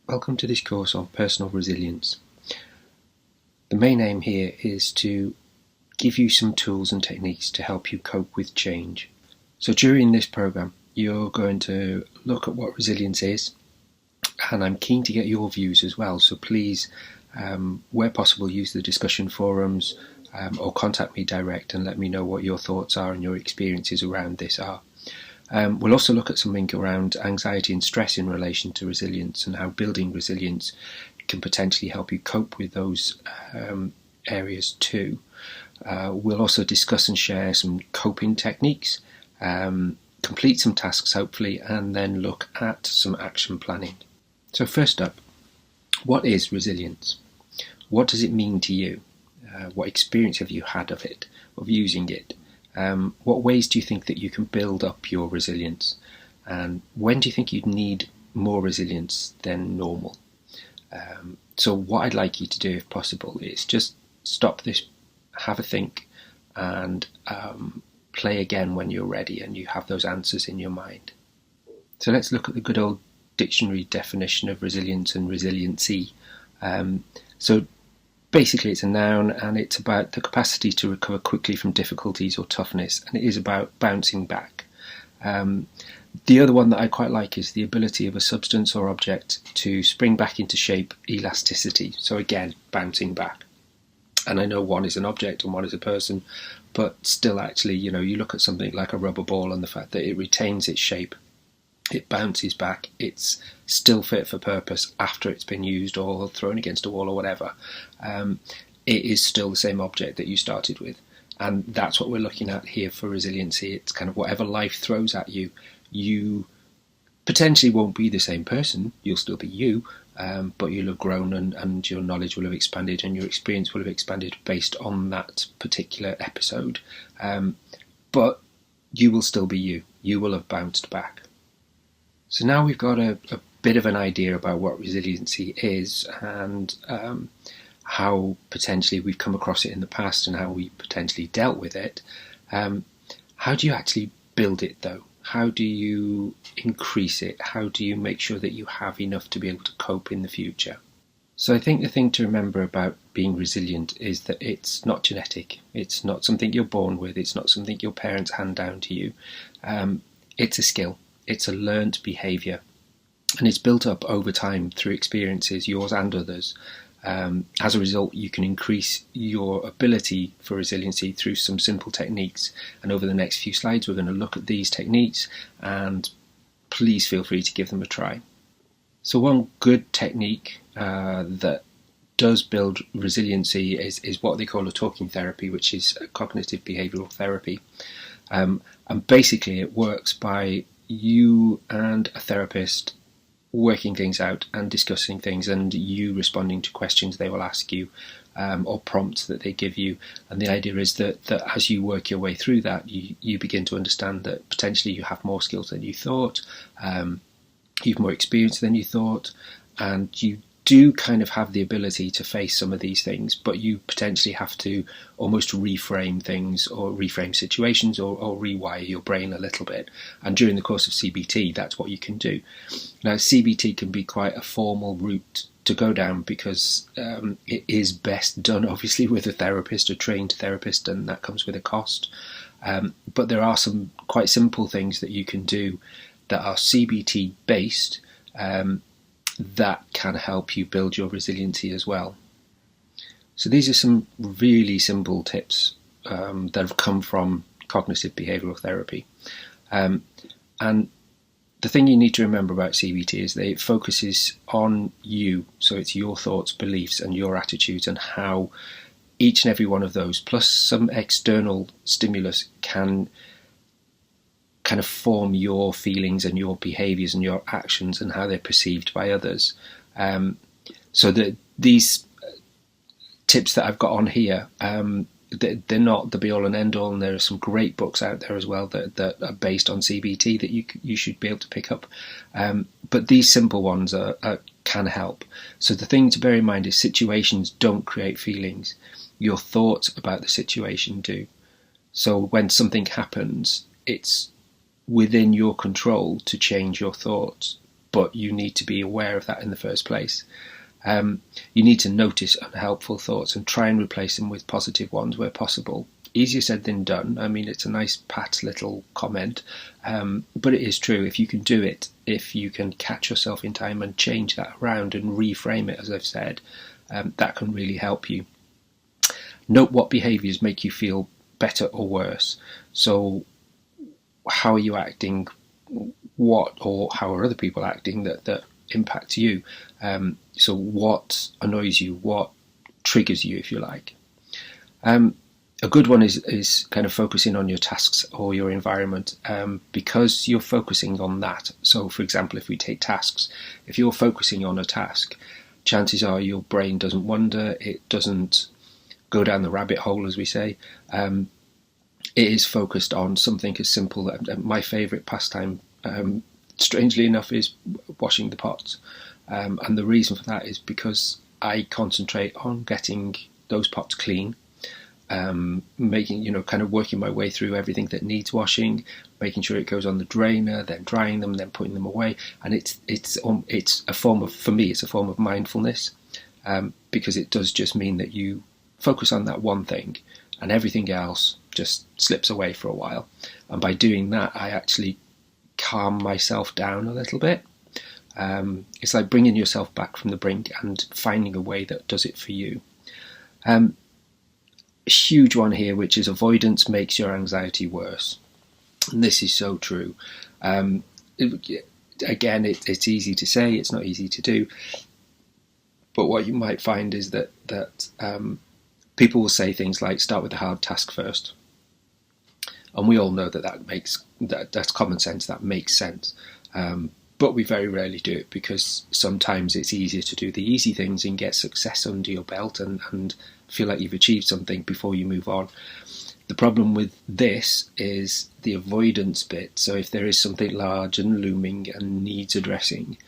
Welcome to this course on personal resilience. The main aim here is to give you some tools and techniques to help you cope with change. So during this program, you're going to look at what resilience is, and I'm keen to get your views as well. So please, where possible, use the discussion forums or contact me direct and let me know what your thoughts are and your experiences around this are. We'll also look at something around anxiety and stress in relation to resilience and how building resilience can potentially help you cope with those areas too. We'll also discuss and share some coping techniques, complete some tasks hopefully, and then look at some action planning. So first up, what is resilience? What does it mean to you? What experience have you had of it, of using it? What ways do you think that you can build up your resilience? And when do you think you'd need more resilience than normal? So what I'd like you to do, if possible, is just stop this, have a think, and play again when you're ready and you have those answers in your mind. So let's look at the good old dictionary definition of resilience and resiliency. So basically it's a noun, and it's about the capacity to recover quickly from difficulties or toughness, and it is about bouncing back. The other one that I quite like is the ability of a substance or object to spring back into shape, elasticity. So again, bouncing back. And I know one is an object and one is a person, but still actually, you look at something like a rubber ball and the fact that it retains its shape, it bounces back, it's still fit for purpose after it's been used or thrown against a wall or whatever. It is still the same object that you started with. And that's what we're looking at here for resiliency. It's kind of whatever life throws at you, you potentially won't be the same person. You'll still be you, but you'll have grown and your knowledge will have expanded and your experience will have expanded based on that particular episode. But you will still be you. You will have bounced back. So now we've got a bit of an idea about what resiliency is and how potentially we've come across it in the past and how we potentially dealt with it. How do you actually build it though? How do you increase it? How do you make sure that you have enough to be able to cope in the future? So I think the thing to remember about being resilient is that it's not genetic. It's not something you're born with. It's not something your parents hand down to you. It's a skill. It's a learnt behaviour, and it's built up over time through experiences, yours and others. As a result, you can increase your ability for resiliency through some simple techniques. And over the next few slides, we're going to look at these techniques, and please feel free to give them a try. So one good technique that does build resiliency is what they call a talking therapy, which is a cognitive behavioural therapy. And basically it works by you and a therapist working things out and discussing things, and you responding to questions they will ask you or prompts that they give you. And the idea is that as you work your way through that, you begin to understand that potentially you have more skills than you thought, you've more experience than you thought, and you do kind of have the ability to face some of these things, but you potentially have to almost reframe things or reframe situations or rewire your brain a little bit. And during the course of CBT, that's what you can do. Now, CBT can be quite a formal route to go down because it is best done, obviously, with a therapist, a trained therapist, and that comes with a cost. But there are some quite simple things that you can do that are CBT based, that can help you build your resiliency as well. So these are some really simple tips that have come from cognitive behavioural therapy. And the thing you need to remember about CBT is that it focuses on you. So it's your thoughts, beliefs, and your attitudes, and how each and every one of those, plus some external stimulus, can kind of form your feelings and your behaviours and your actions and how they're perceived by others. So that these tips that I've got on here, they're not the be all and end all, and there are some great books out there as well that are based on CBT that you should be able to pick up. But these simple ones can help. So the thing to bear in mind is situations don't create feelings. Your thoughts about the situation do. So when something happens, it's within your control to change your thoughts, but you need to be aware of that in the first place. You need to notice unhelpful thoughts and try and replace them with positive ones where possible. Easier said than done. I mean, it's a nice pat little comment, but it is true. If you can do it, if you can catch yourself in time and change that around and reframe it, as I've said, that can really help you. Note what behaviours make you feel better or worse. So how are you acting? What or how are other people acting that impact you? So what annoys you? What triggers you, if you like? A good one is kind of focusing on your tasks or your environment, because you're focusing on that. So, for example, if we take tasks, if you're focusing on a task, chances are your brain doesn't wander, it doesn't go down the rabbit hole, as we say. It is focused on something as simple. My favourite pastime, strangely enough, is washing the pots. And the reason for that is because I concentrate on getting those pots clean, making, kind of working my way through everything that needs washing, making sure it goes on the drainer, then drying them, then putting them away. And it's a form of, for me, it's a form of mindfulness, because it does just mean that you focus on that one thing and everything else just slips away for a while. And by doing that, I actually calm myself down a little bit. It's like bringing yourself back from the brink and finding a way that does it for you. A huge one here, which is avoidance makes your anxiety worse. And this is so true. Again, it's easy to say, it's not easy to do. But what you might find is that people will say things like, start with the hard task first. And we all know that's common sense, that makes sense. But we very rarely do it, because sometimes it's easier to do the easy things and get success under your belt and feel like you've achieved something before you move on. The problem with this is the avoidance bit. So if there is something large and looming and needs addressing,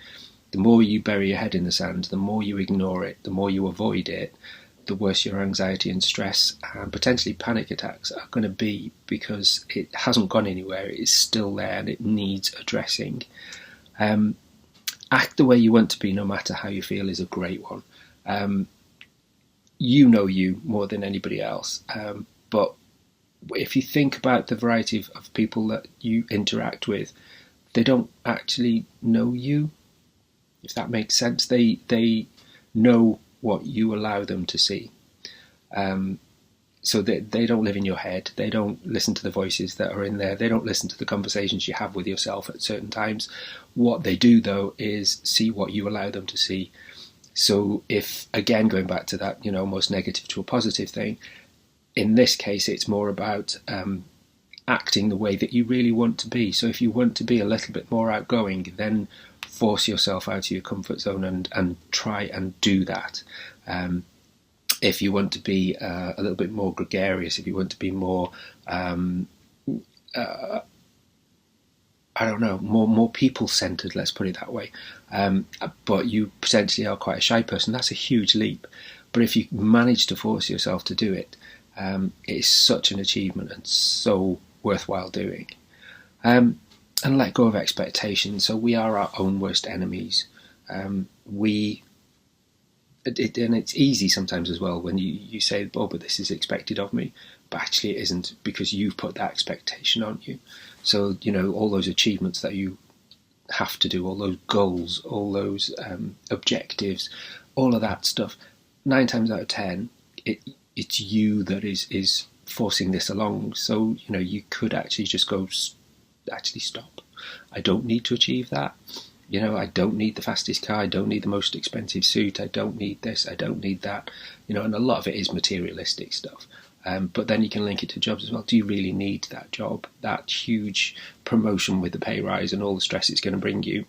the more you bury your head in the sand, the more you ignore it, the more you avoid it, the worse your anxiety and stress and potentially panic attacks are going to be, because it hasn't gone anywhere, it is still there and it needs addressing. Act the way you want to be, no matter how you feel, is a great one. You know you more than anybody else, but if you think about the variety of people that you interact with, they don't actually know you, if that makes sense. They know what you allow them to see. So they don't live in your head. They don't listen to the voices that are in there. They don't listen to the conversations you have with yourself at certain times. What they do, though, is see what you allow them to see. So if, again, going back to that, almost negative to a positive thing, in this case, it's more about acting the way that you really want to be. So if you want to be a little bit more outgoing, then force yourself out of your comfort zone and try and do that. If you want to be a little bit more gregarious, if you want to be more, more people-centered, let's put it that way, but you potentially are quite a shy person, that's a huge leap. But if you manage to force yourself to do it, it is such an achievement and so worthwhile doing. And let go of expectations. So we are our own worst enemies. And it's easy sometimes as well when you say, oh, but this is expected of me, but actually it isn't, because you've put that expectation on you. So all those achievements that you have to do, all those goals, all those objectives, all of that stuff, 9 times out of 10 it's you that is forcing this along. So you could actually just go, actually stop, I don't need to achieve that. I don't need the fastest car, I don't need the most expensive suit, I don't need this, I don't need that. And a lot of it is materialistic stuff. But then you can link it to jobs as well. Do you really need that job, that huge promotion with the pay rise and all the stress it's going to bring you?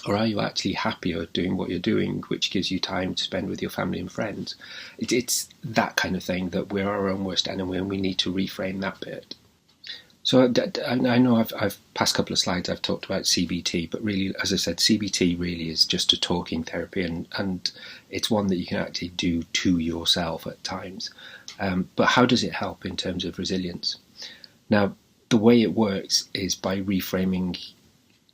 Or are you actually happier doing what you're doing, which gives you time to spend with your family and friends? It's that kind of thing, that we're our own worst enemy and we need to reframe that bit. So I know I've past couple of slides I've talked about CBT, but really, as I said, CBT really is just a talking therapy, and it's one that you can actually do to yourself at times. But how does it help in terms of resilience? Now, the way it works is by reframing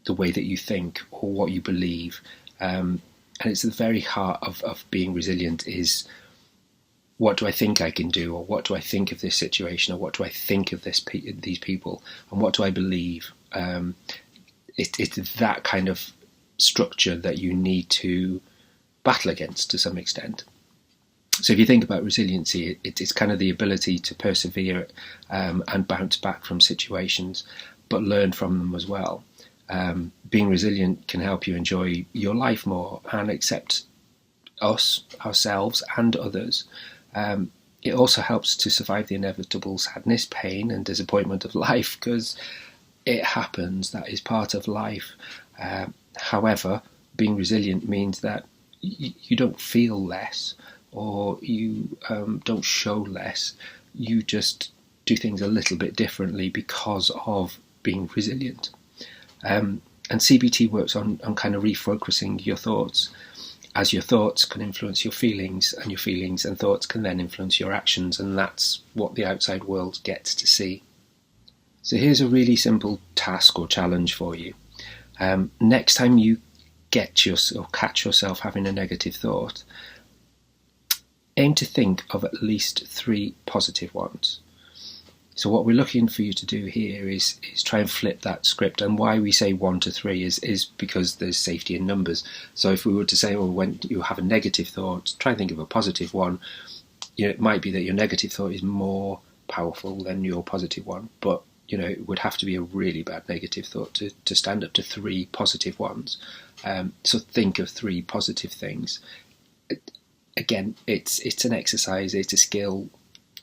the way that you think or what you believe. And it's the very heart of being resilient is, what do I think I can do, or what do I think of this situation, or what do I think of these people, and what do I believe? It's that kind of structure that you need to battle against to some extent. So if you think about resiliency, it's kind of the ability to persevere and bounce back from situations, but learn from them as well. Being resilient can help you enjoy your life more and accept ourselves and others. It also helps to survive the inevitable sadness, pain and disappointment of life, because it happens. That is part of life. However, being resilient means that you don't feel less, or you don't show less. You just do things a little bit differently because of being resilient. And CBT works on kind of refocusing your thoughts, as your thoughts can influence your feelings, and your feelings and thoughts can then influence your actions, and that's what the outside world gets to see. So here's a really simple task or challenge for you. Next time you catch yourself having a negative thought, aim to think of at least 3 positive ones. So what we're looking for you to do here is try and flip that script. And why we say 1 to 3 is because there's safety in numbers. So if we were to say, well, when you have a negative thought, try and think of a positive one. It might be that your negative thought is more powerful than your positive one, but it would have to be a really bad negative thought to stand up to 3 positive ones. So think of 3 positive things. Again, it's an exercise, it's a skill.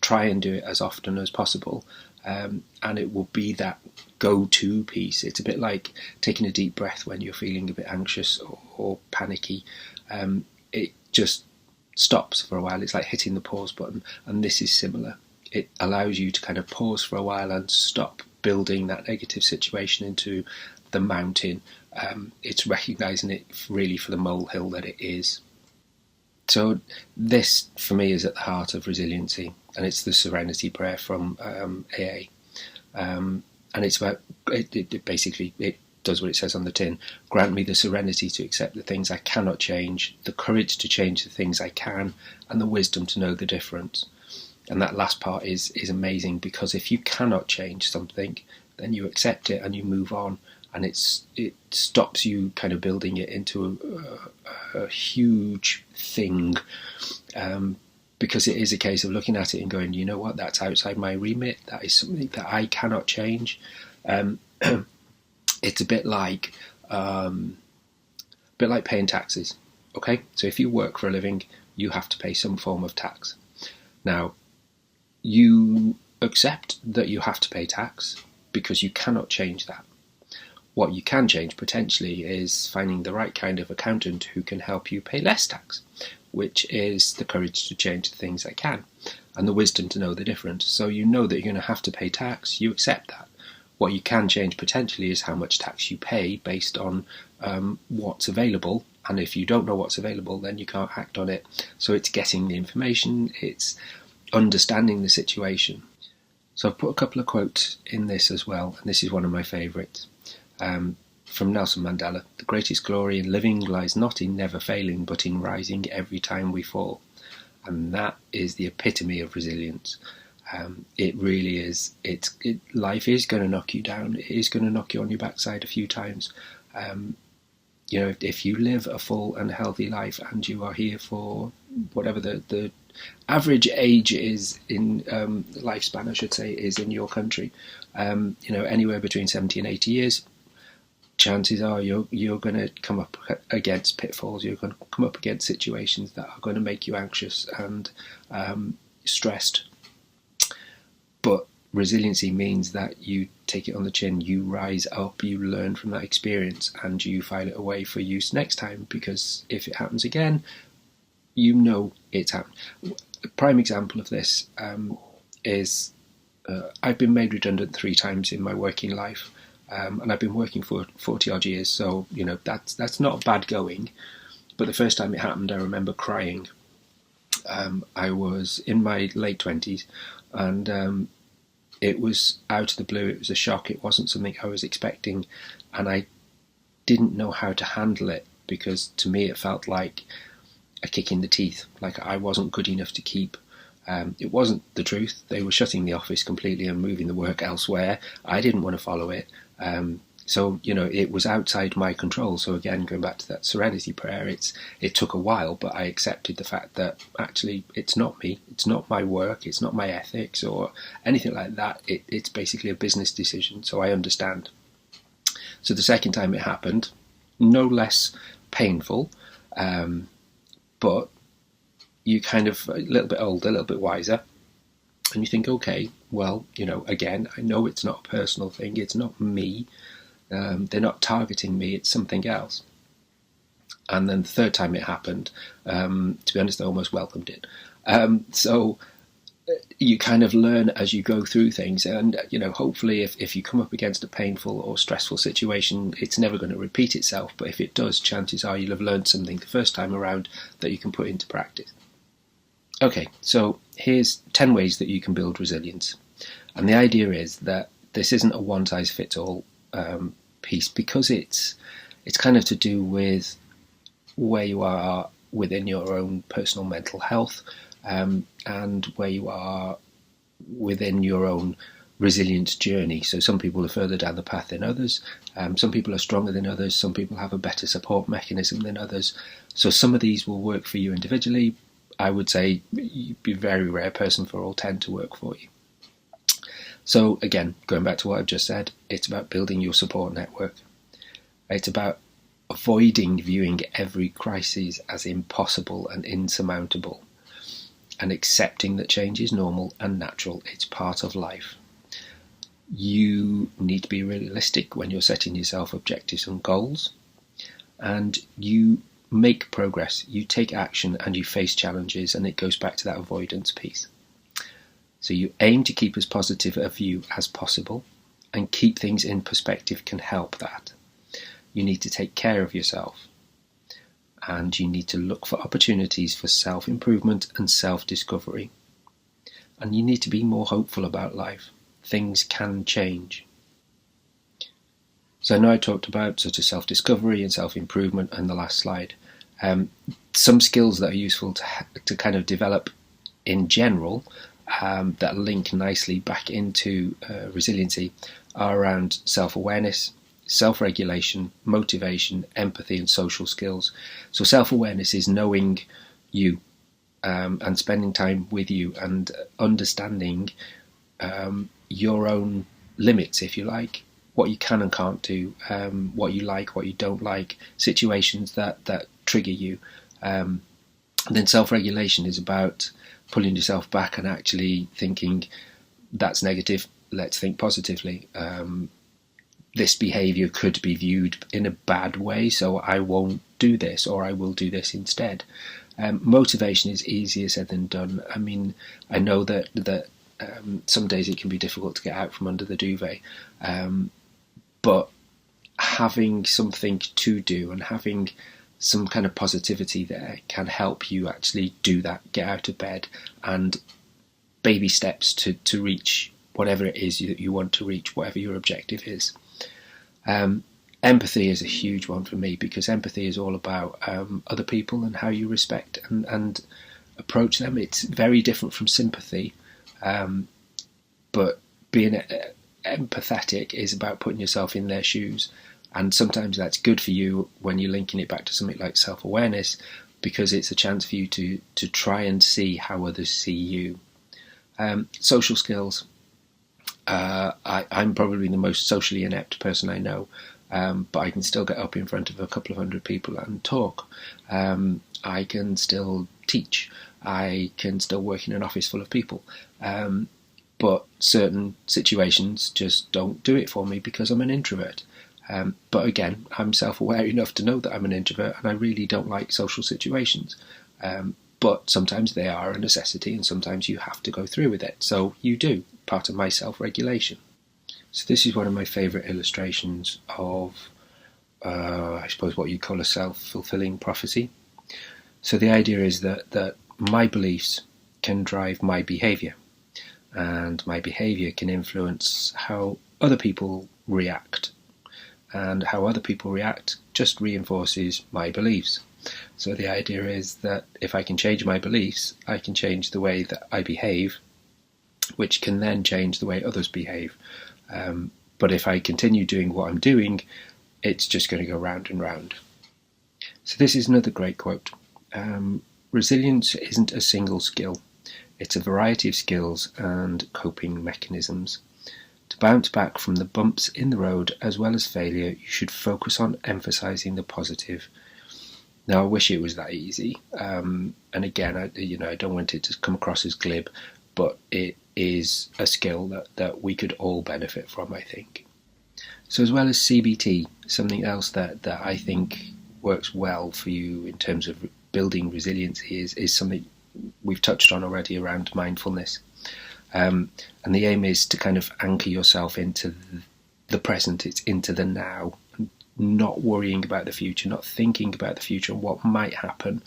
Try and do it as often as possible, and it will be that go-to piece. It's a bit like taking a deep breath when you're feeling a bit anxious or panicky. It just stops for a while. It's like hitting the pause button, and this is similar. It allows you to kind of pause for a while and stop building that negative situation into the mountain. It's recognising it really for the molehill that it is. So this, for me, is at the heart of resiliency, and it's the Serenity Prayer from AA. And it's about, it basically, it does what it says on the tin. Grant me the serenity to accept the things I cannot change, the courage to change the things I can, and the wisdom to know the difference. And that last part is amazing, because if you cannot change something, then you accept it and you move on. And it stops you kind of building it into a huge thing, because it is a case of looking at it and going, you know what, that's outside my remit. That is something that I cannot change. It's a bit like paying taxes. Okay, so if you work for a living, you have to pay some form of tax. Now, you accept that you have to pay tax because you cannot change that. What you can change potentially is finding the right kind of accountant who can help you pay less tax, which is the courage to change the things I can and the wisdom to know the difference. So you know that you're going to have to pay tax, you accept that. What you can change potentially is how much tax you pay based on what's available, and if you don't know what's available, then you can't act on it. So it's getting the information, it's understanding the situation. So I've put a couple of quotes in this as well, and this is one of my favourites. From Nelson Mandela: the greatest glory in living lies not in never failing, but in rising every time we fall. And that is the epitome of resilience. It really is. Life is going to knock you down. It is going to knock you on your backside a few times. If you live a full and healthy life, and you are here for whatever the average age is in lifespan, I should say, is in your country, anywhere between 70 and 80 years, chances are you're going to come up against pitfalls. You're going to come up against situations that are going to make you anxious and stressed. But resiliency means that you take it on the chin, you rise up, you learn from that experience, and you file it away for use next time, because if it happens again, you know it's happened. A prime example of this is I've been made redundant 3 times in my working life, and I've been working for 40 odd years, so that's not bad going. But the first time it happened, I remember crying. I was in my late 20s, and it was out of the blue. It was a shock. It wasn't something I was expecting, and I didn't know how to handle it, because to me it felt like a kick in the teeth, like I wasn't good enough to keep. It wasn't the truth. They were shutting the office completely and moving the work elsewhere. I didn't want to follow it. So, it was outside my control. So again, going back to that serenity prayer, it took a while, but I accepted the fact that actually it's not me, it's not my work, it's not my ethics or anything like that. It's basically a business decision, so I understand. So the second time it happened, no less painful, but you kind of a little bit older, a little bit wiser, and you think, okay, well, again, I know it's not a personal thing, it's not me. They're not targeting me, it's something else. And then the third time it happened, to be honest, I almost welcomed it. So you kind of learn as you go through things, and hopefully if you come up against a painful or stressful situation, it's never going to repeat itself, but if it does, chances are you'll have learned something the first time around that you can put into practice. Okay, so here's 10 ways that you can build resilience. And the idea is that this isn't a one-size-fits-all piece, because it's kind of to do with where you are within your own personal mental health, and where you are within your own resilience journey. So some people are further down the path than others. Some people are stronger than others. Some people have a better support mechanism than others. So some of these will work for you individually. I would say you'd be a very rare person for all 10 to work for you. So again, going back to what I've just said, it's about building your support network. It's about avoiding viewing every crisis as impossible and insurmountable, and accepting that change is normal and natural. It's part of life. You need to be realistic when you're setting yourself objectives and goals, and you make progress, you take action, and you face challenges, and it goes back to that avoidance piece. So you aim to keep as positive a view as possible, and keep things in perspective can help that. You need to take care of yourself, and you need to look for opportunities for self-improvement and self-discovery. And you need to be more hopeful about life. Things can change. So I know I talked about sort of self-discovery and self-improvement in the last slide. Some skills that are useful to kind of develop in general, that link nicely back into resiliency, are around self-awareness, self-regulation, motivation, empathy, and social skills. So self-awareness is knowing you, and spending time with you, and understanding your own limits, if you like, what you can and can't do, what you like, what you don't like, situations that trigger you. And then self-regulation is about pulling yourself back and actually thinking, that's negative, let's think positively. This behaviour could be viewed in a bad way, so I won't do this, or I will do this instead. Motivation is easier said than done. I mean, I know that some days it can be difficult to get out from under the duvet, but having something to do and having some kind of positivity there can help you actually do that, get out of bed, and baby steps to reach whatever it is that you want to reach, whatever your objective is. Empathy is a huge one for me, because empathy is all about other people and how you respect and approach them. It's very different from sympathy, but being empathetic is about putting yourself in their shoes, and sometimes that's good for you when you're linking it back to something like self-awareness, because it's a chance for you to try and see how others see you. Social skills. I'm probably the most socially inept person I know, but I can still get up in front of a couple of hundred people and talk. I can still teach. I can still work in an office full of people. But certain situations just don't do it for me because I'm an introvert. But again, I'm self-aware enough to know that I'm an introvert, and I really don't like social situations. But sometimes they are a necessity, and sometimes you have to go through with it. So you do, part of my self-regulation. So this is one of my favourite illustrations of, I suppose, what you call a self-fulfilling prophecy. So the idea is that my beliefs can drive my behaviour, and my behaviour can influence how other people react. and how other people react just reinforces my beliefs. So the idea is that if I can change my beliefs, I can change the way that I behave, which can then change the way others behave. But if I continue doing what I'm doing, it's just going to go round and round. So this is another great quote. Resilience isn't a single skill. It's a variety of skills and coping mechanisms. To bounce back from the bumps in the road as well as failure, you should focus on emphasizing the positive. Now, I wish it was that easy. And again, I don't want it to come across as glib, but it is a skill that we could all benefit from, I think. So as well as CBT, something else that I think works well for you in terms of building resiliency is something we've touched on already around mindfulness. And the aim is to kind of anchor yourself into the present, it's into the now, not worrying about the future, not thinking about the future and what might happen,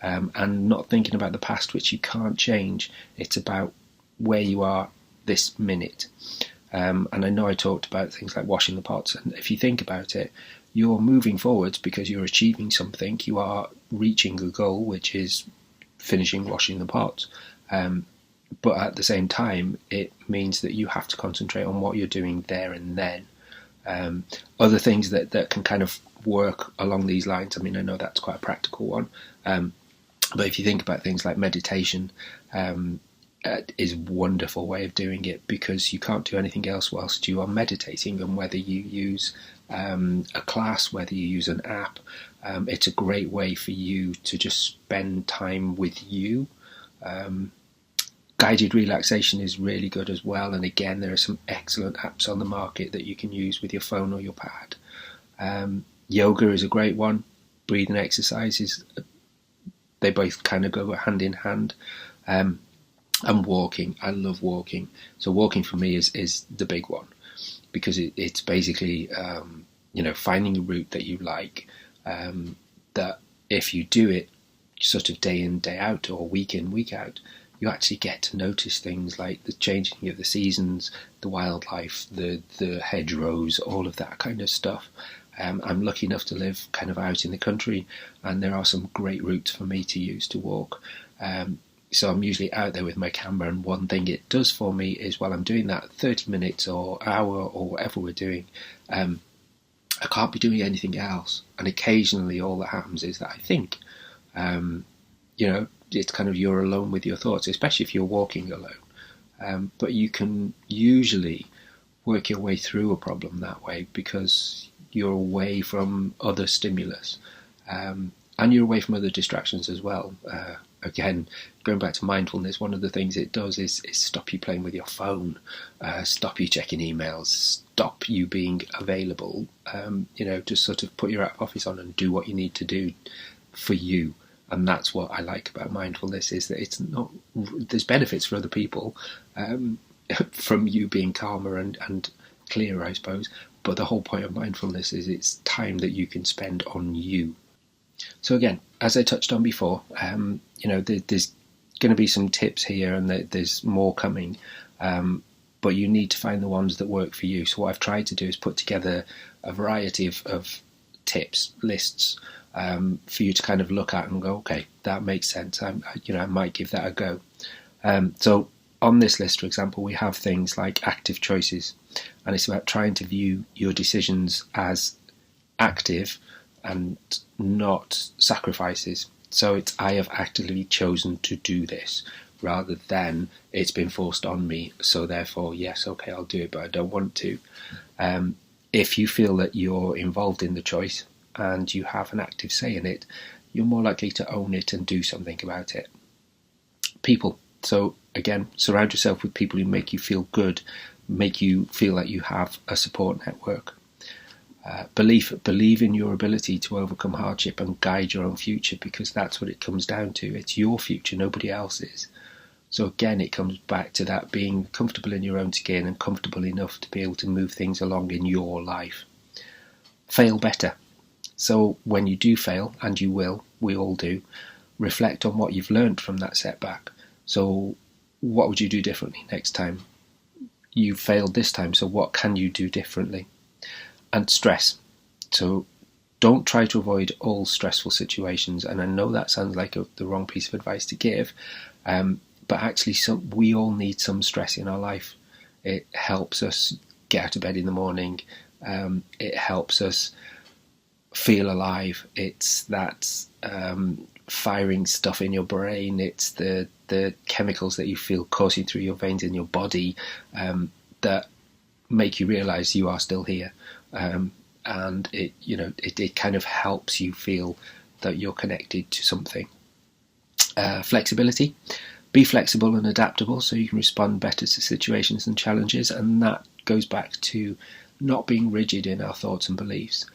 and not thinking about the past, which you can't change. It's about where you are this minute. And I know I talked about things like washing the pots, and if you think about it, you're moving forwards because you're achieving something. You are reaching a goal, which is finishing washing the pots. But at the same time, it means that you have to concentrate on what you're doing there and then. Other things that can kind of work along these lines, I mean, I know that's quite a practical one, but if you think about things like meditation, is a wonderful way of doing it, because you can't do anything else whilst you are meditating. And whether you use a class, whether you use an app, it's a great way for you to just spend time with you. Guided relaxation is really good as well, and again, there are some excellent apps on the market that you can use with your phone or your pad. Yoga is a great one. Breathing exercises, they both kind of go hand in hand. And walking, I love walking. So walking for me is the big one, because it's basically finding a route that you like, that if you do it sort of day in, day out, or week in, week out, you actually get to notice things like the changing of the seasons, the wildlife, the hedgerows, all of that kind of stuff. I'm lucky enough to live kind of out in the country, and there are some great routes for me to use to walk. So I'm usually out there with my camera, and one thing it does for me is while I'm doing that 30 minutes or hour or whatever we're doing, I can't be doing anything else. And occasionally all that happens is that I think, it's kind of you're alone with your thoughts, especially if you're walking alone. But you can usually work your way through a problem that way, because you're away from other stimulus, and you're away from other distractions as well. Again, going back to mindfulness, one of the things it does is stop you playing with your phone, stop you checking emails, stop you being available, just sort of put your out of office on and do what you need to do for you. And that's what I like about mindfulness, is that it's not, there's benefits for other people from you being calmer and clearer, I suppose. But the whole point of mindfulness is it's time that you can spend on you. So again, as I touched on before, there's going to be some tips here, and there's more coming. But you need to find the ones that work for you. So what I've tried to do is put together a variety of tips, lists, for you to kind of look at and go, okay, that makes sense. I might give that a go. So on this list, for example, we have things like active choices, and it's about trying to view your decisions as active and not sacrifices. So it's, I have actively chosen to do this, rather than it's been forced on me, so therefore, yes, okay, I'll do it, but I don't want to. If you feel that you're involved in the choice and you have an active say in it, you're more likely to own it and do something about it. People. So again, surround yourself with people who make you feel good, make you feel like you have a support network. Believe in your ability to overcome hardship and guide your own future, because that's what it comes down to. It's your future, nobody else's. So again, it comes back to that being comfortable in your own skin and comfortable enough to be able to move things along in your life. Fail better. So when you do fail, and you will, we all do, reflect on what you've learned from that setback. So what would you do differently next time? You failed this time, so what can you do differently? And stress. So don't try to avoid all stressful situations. And I know that sounds like the wrong piece of advice to give, but actually we all need some stress in our life. It helps us get out of bed in the morning. It helps us feel alive. It's that firing stuff in your brain. It's the chemicals that you feel coursing through your veins in your body that make you realise you are still here. And it kind of helps you feel that you're connected to something. Flexibility. Be flexible and adaptable so you can respond better to situations and challenges, and that goes back to not being rigid in our thoughts and beliefs,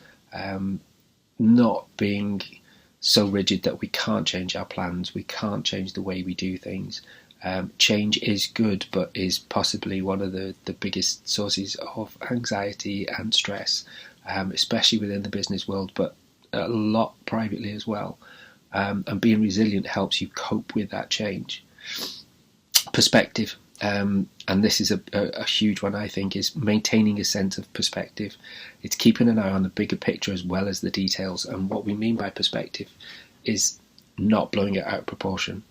not being so rigid that we can't change our plans, we can't change the way we do things. Change is good, but is possibly one of the biggest sources of anxiety and stress, especially within the business world, but a lot privately as well. And being resilient helps you cope with that change. Perspective, and this is a huge one, I think, is maintaining a sense of perspective. It's keeping an eye on the bigger picture as well as the details. And what we mean by perspective is not blowing it out of proportion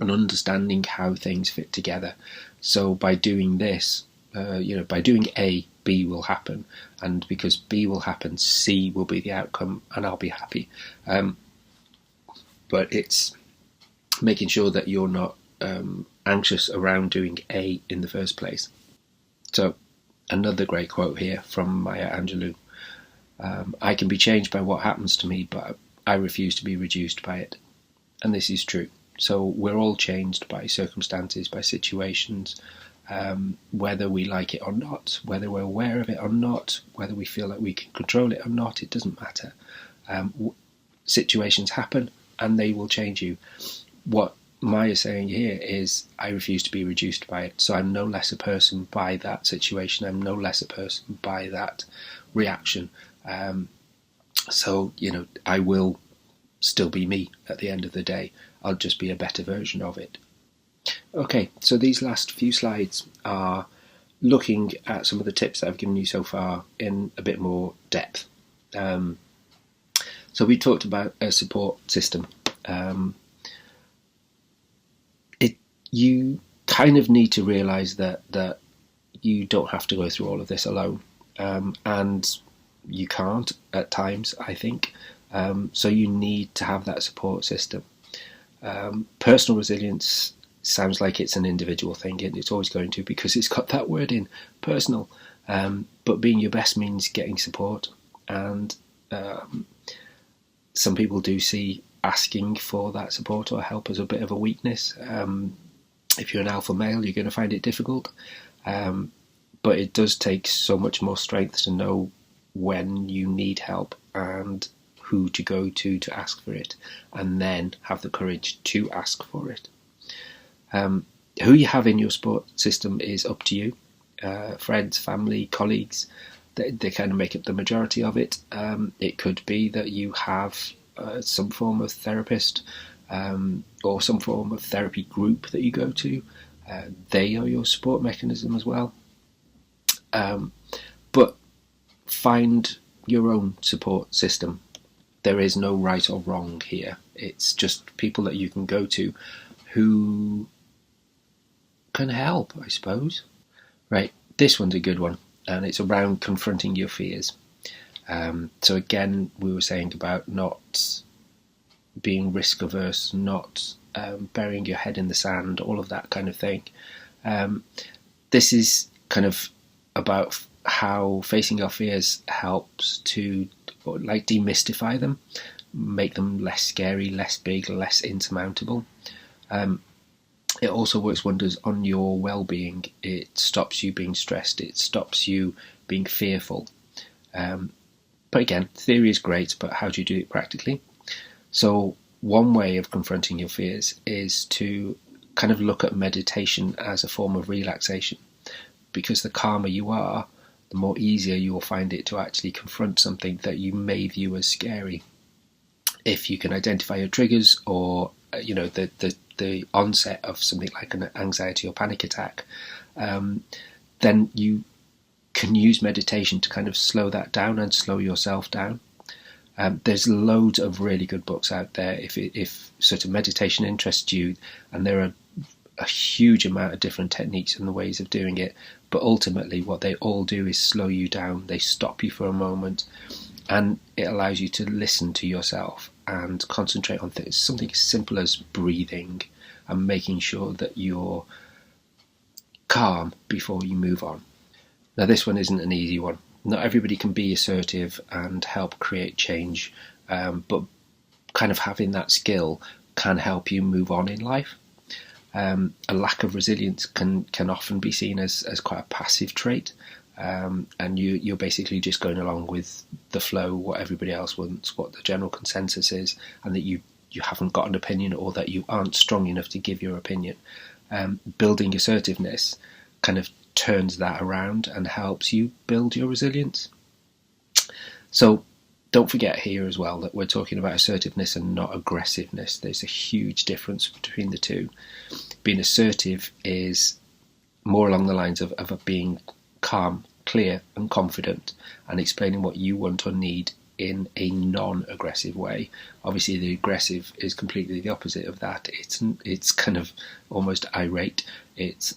and understanding how things fit together. So by doing this, by doing A, B will happen, and because B will happen, C will be the outcome, and I'll be happy. But it's making sure that you're not anxious around doing A in the first place. So another great quote here from Maya Angelou. I can be changed by what happens to me, but I refuse to be reduced by it. And this is true. So we're all changed by circumstances, by situations, whether we like it or not, whether we're aware of it or not, whether we feel like we can control it or not, it doesn't matter. Situations happen and they will change you. What Maya's saying here is, I refuse to be reduced by it. So I'm no less a person by that situation. I'm no less a person by that reaction. So I will still be me at the end of the day. I'll just be a better version of it. Okay, so these last few slides are looking at some of the tips that I've given you so far in a bit more depth. So we talked about a support system. You kind of need to realise that you don't have to go through all of this alone, and you can't at times, I think. So you need to have that support system. Personal resilience sounds like it's an individual thing. It's always going to, because it's got that word in, personal. But being your best means getting support, and some people do see asking for that support or help as a bit of a weakness. If you're an alpha male, you're going to find it difficult. But it does take so much more strength to know when you need help and who to go to ask for it, and then have the courage to ask for it. Who you have in your support system is up to you. Friends, family, colleagues, they kind of make up the majority of it. It could be that you have some form of therapist, or some form of therapy group that you go to. They are your support mechanism as well. But find your own support system. There is no right or wrong here. It's just people that you can go to who can help, I suppose. Right, this one's a good one, and it's around confronting your fears. So again, we were saying about not being risk averse, not burying your head in the sand, all of that kind of thing. This is kind of about how facing our fears helps to demystify them, make them less scary, less big, less insurmountable. It also works wonders on your well-being. It stops you being stressed. It stops you being fearful. But again, theory is great, but how do you do it practically? So one way of confronting your fears is to kind of look at meditation as a form of relaxation, because the calmer you are, the more easier you will find it to actually confront something that you may view as scary. If you can identify your triggers, or the onset of something like an anxiety or panic attack, then you can use meditation to kind of slow that down and slow yourself down. There's loads of really good books out there if sort of meditation interests you, and there are a huge amount of different techniques and the ways of doing it, but ultimately what they all do is slow you down. They stop you for a moment, and it allows you to listen to yourself and concentrate on things, something as simple as breathing and making sure that you're calm before you move on. Now, this one isn't an easy one. Not everybody can be assertive and help create change, but kind of having that skill can help you move on in life. A lack of resilience can often be seen as quite a passive trait, and you're basically just going along with the flow, what everybody else wants, what the general consensus is, and that you haven't got an opinion, or that you aren't strong enough to give your opinion. Building assertiveness kind of turns that around and helps you build your resilience. So don't forget here as well that we're talking about assertiveness and not aggressiveness. There's a huge difference between the two. Being assertive is more along the lines of being calm, clear and confident, and explaining what you want or need in a non-aggressive way. Obviously the aggressive is completely the opposite of that. It's kind of almost irate, it's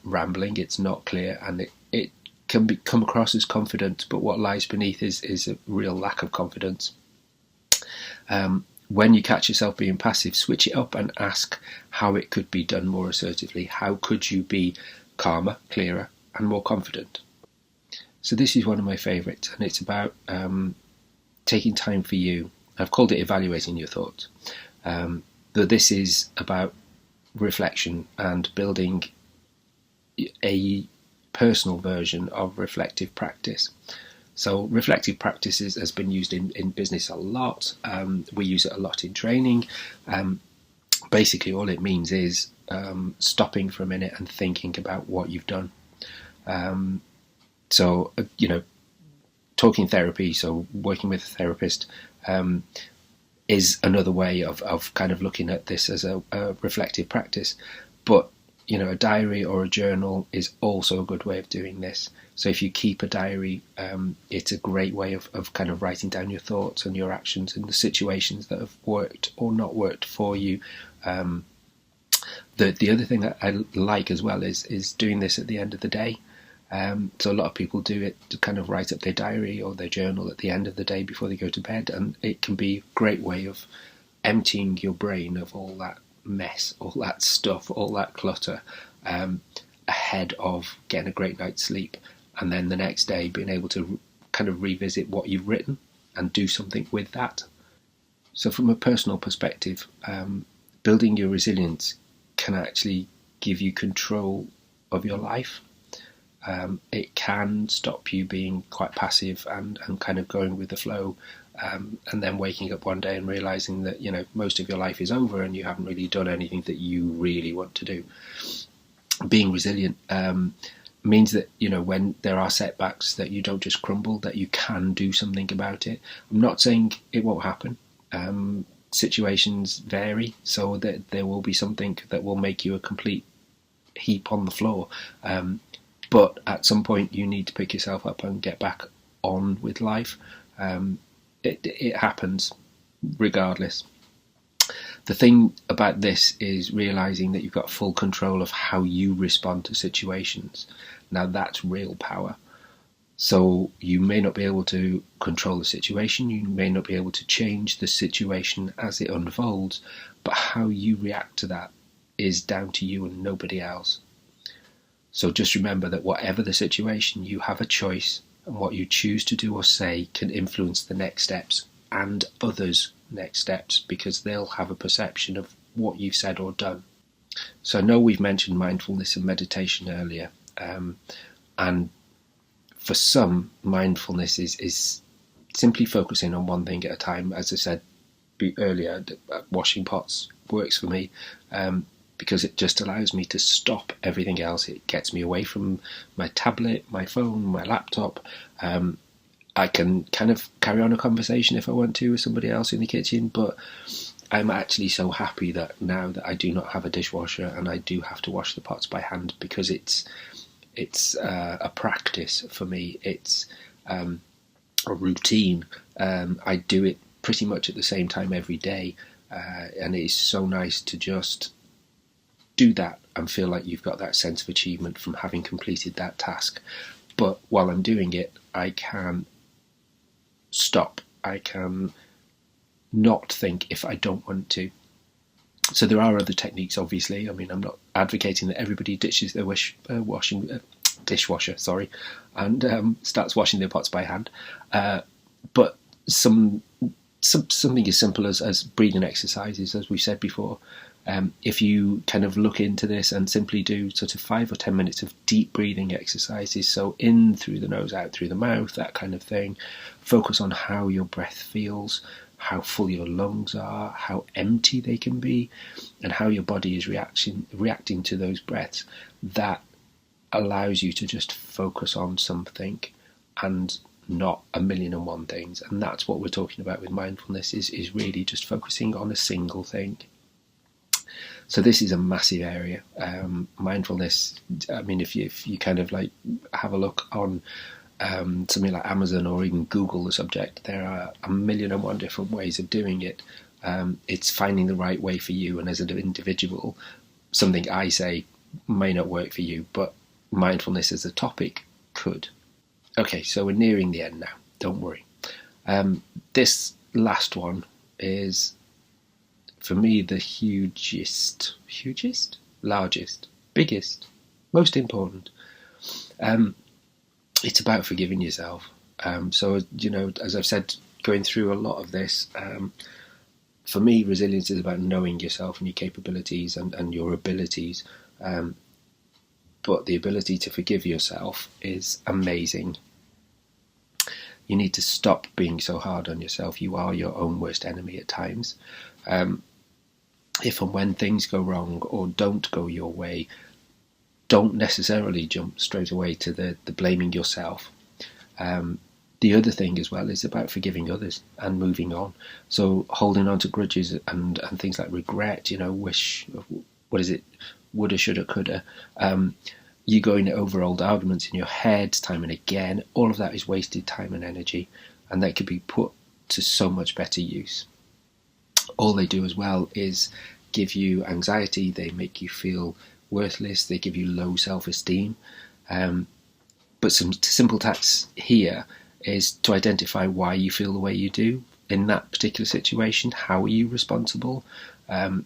rambling, it's not clear, and it can come across as confident, but what lies beneath is a real lack of confidence. When you catch yourself being passive, switch it up and ask how it could be done more assertively. How could you be calmer, clearer and more confident? So this is one of my favourites, and it's about taking time for you. I've called it evaluating your thoughts. But this is about reflection and building a personal version of reflective practice. So reflective practices has been used in business a lot. We use it a lot in training. Basically all it means is stopping for a minute and thinking about what you've done. So talking therapy, so working with a therapist, is another way of kind of looking at this as a reflective practice. But a diary or a journal is also a good way of doing this. So if you keep a diary, it's a great way of kind of writing down your thoughts and your actions and the situations that have worked or not worked for you. The other thing that I like as well is doing this at the end of the day. So a lot of people do it to kind of write up their diary or their journal at the end of the day before they go to bed, and it can be a great way of emptying your brain of all that mess, all that stuff, all that clutter, ahead of getting a great night's sleep, and then the next day being able to kind of revisit what you've written and do something with that. So from a personal perspective, building your resilience can actually give you control of your life. It can stop you being quite passive and kind of going with the flow, and then waking up one day and realising that most of your life is over and you haven't really done anything that you really want to do. Being resilient means that when there are setbacks, that you don't just crumble, that you can do something about it. I'm not saying it won't happen. Situations vary, so that there will be something that will make you a complete heap on the floor. But at some point you need to pick yourself up and get back on with life. It happens regardless. The thing about this is realising that you've got full control of how you respond to situations. Now that's real power. So you may not be able to control the situation, you may not be able to change the situation as it unfolds, but how you react to that is down to you and nobody else. So just remember that whatever the situation, you have a choice, and what you choose to do or say can influence the next steps and others' next steps, because they'll have a perception of what you've said or done. So I know we've mentioned mindfulness and meditation earlier, and for some, mindfulness is simply focusing on one thing at a time. As I said earlier, washing pots works for me. Because it just allows me to stop everything else. It gets me away from my tablet, my phone, my laptop. I can kind of carry on a conversation if I want to with somebody else in the kitchen, but I'm actually so happy that now that I do not have a dishwasher and I do have to wash the pots by hand, because it's It's a practice for me. It's a routine. I do it pretty much at the same time every day, and it is so nice to just do that and feel like you've got that sense of achievement from having completed that task. But while I'm doing it, I can stop. I can not think if I don't want to. So there are other techniques, obviously. I mean, I'm not advocating that everybody ditches their dishwasher, and starts washing their pots by hand. But something as simple as breathing exercises, as we said before. If you kind of look into this and simply do sort of 5 or 10 minutes of deep breathing exercises, so in through the nose, out through the mouth, that kind of thing, focus on how your breath feels, how full your lungs are, how empty they can be, and how your body is reacting to those breaths. That allows you to just focus on something and not a million and one things. And that's what we're talking about with mindfulness, is really just focusing on a single thing. So this is a massive area. Mindfulness, I mean, if you kind of like have a look on something like Amazon or even Google the subject, there are a million and one different ways of doing it. It's finding the right way for you, and as an individual, something I say may not work for you, but mindfulness as a topic could. Okay, so we're nearing the end now, don't worry. This last one is, for me, the largest, biggest, most important. It's about forgiving yourself. So, as I've said, going through a lot of this, for me, resilience is about knowing yourself and your capabilities and your abilities. But the ability to forgive yourself is amazing. You need to stop being so hard on yourself. You are your own worst enemy at times. If and when things go wrong or don't go your way, don't necessarily jump straight away to the blaming yourself. The other thing as well is about forgiving others and moving on. So holding on to grudges and things like regret, woulda, shoulda, coulda. You going over old arguments in your head time and again, all of that is wasted time and energy, and that could be put to so much better use. All they do as well is give you anxiety, they make you feel worthless, they give you low self-esteem. But some simple tasks here is to identify why you feel the way you do in that particular situation. How are you responsible?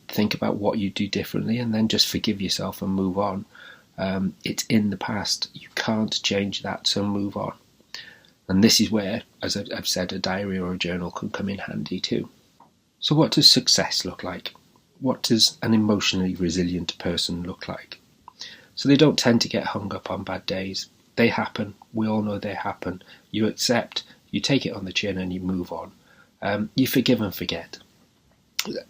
Think about what you do differently, and then just forgive yourself and move on. It's in the past. You can't change that, so move on. And this is where, as I've said, a diary or a journal can come in handy too. So what does success look like? What does an emotionally resilient person look like? So they don't tend to get hung up on bad days. They happen. We all know they happen. You accept, you take it on the chin, and you move on. You forgive and forget.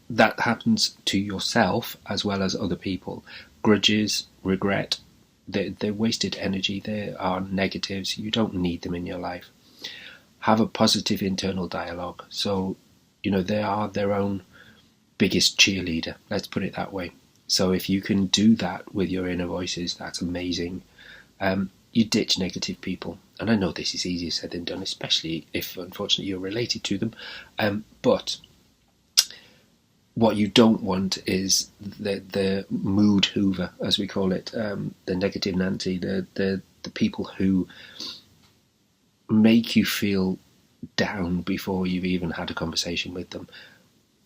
That happens to yourself as well as other people. Grudges, regret, they're wasted energy. They are negatives. You don't need them in your life. Have a positive internal dialogue. So, they are their own biggest cheerleader. Let's put it that way. So if you can do that with your inner voices, that's amazing. You ditch negative people. And I know this is easier said than done, especially if, unfortunately, you're related to them. But what you don't want is the mood hoover, as we call it, the negative Nancy, the people who make you feel down before you've even had a conversation with them.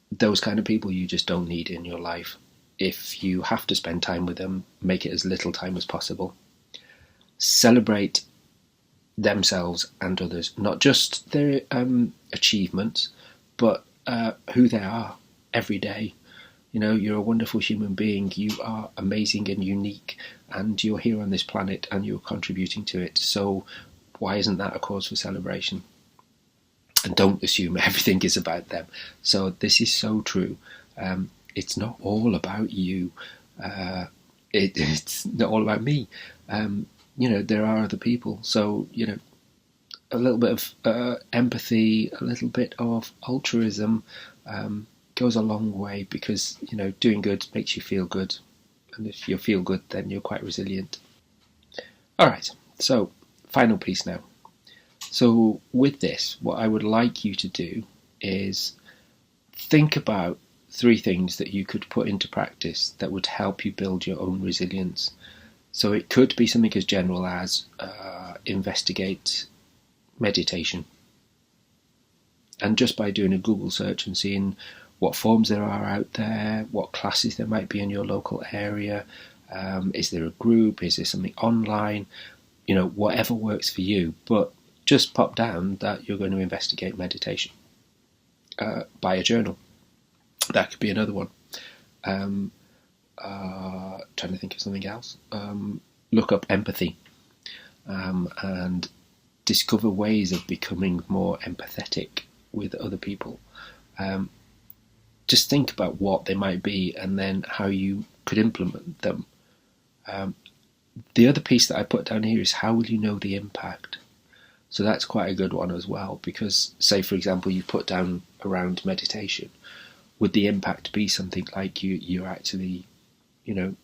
Those kind of people you just don't need in your life. If you have to spend time with them, make it as little time as possible. Celebrate themselves and others, not just their achievements, but who they are every day. You're a wonderful human being. You are amazing and unique, and you're here on this planet and you're contributing to it. So why isn't that a cause for celebration? And don't assume everything is about them. So this is so true. It's not all about you. It's not all about me. There are other people. So, a little bit of empathy, a little bit of altruism goes a long way, because, doing good makes you feel good. And if you feel good, then you're quite resilient. Alright, so final piece now. So with this, what I would like you to do is think about 3 things that you could put into practice that would help you build your own resilience. So it could be something as general as investigate meditation. And just by doing a Google search and seeing what forms there are out there, what classes there might be in your local area, is there a group, is there something online, whatever works for you. But just pop down that you're going to investigate meditation. Buy a journal. That could be another one. Trying to think of something else. Look up empathy and discover ways of becoming more empathetic with other people. Just think about what they might be and then how you could implement them. The other piece that I put down here is how will you know the impact? So that's quite a good one as well, because say for example you put down around meditation, would the impact be something like you're actually,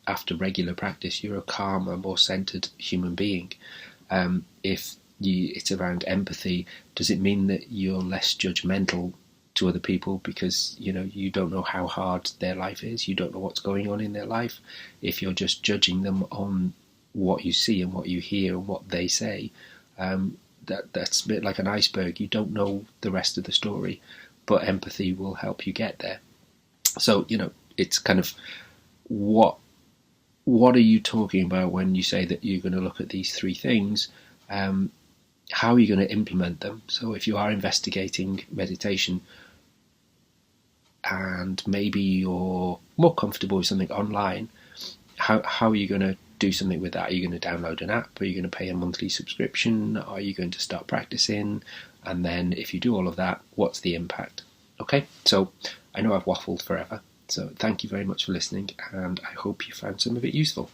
after regular practice you're a calmer, more centered human being? If it's around empathy, does it mean that you're less judgmental to other people because you don't know how hard their life is, you don't know what's going on in their life? If you're just judging them on what you see and what you hear and what they say, that's a bit like an iceberg. You don't know the rest of the story, but empathy will help you get there. So it's kind of what are you talking about when you say that you're going to look at these 3 things? How are you going to implement them? So if you are investigating meditation and maybe you're more comfortable with something online, how are you going to do something with that? Are you going to download an app? Are you going to pay a monthly subscription? Are you going to start practicing? And then if you do all of that, what's the impact? Okay, so I know I've waffled forever, so thank you very much for listening, and I hope you found some of it useful.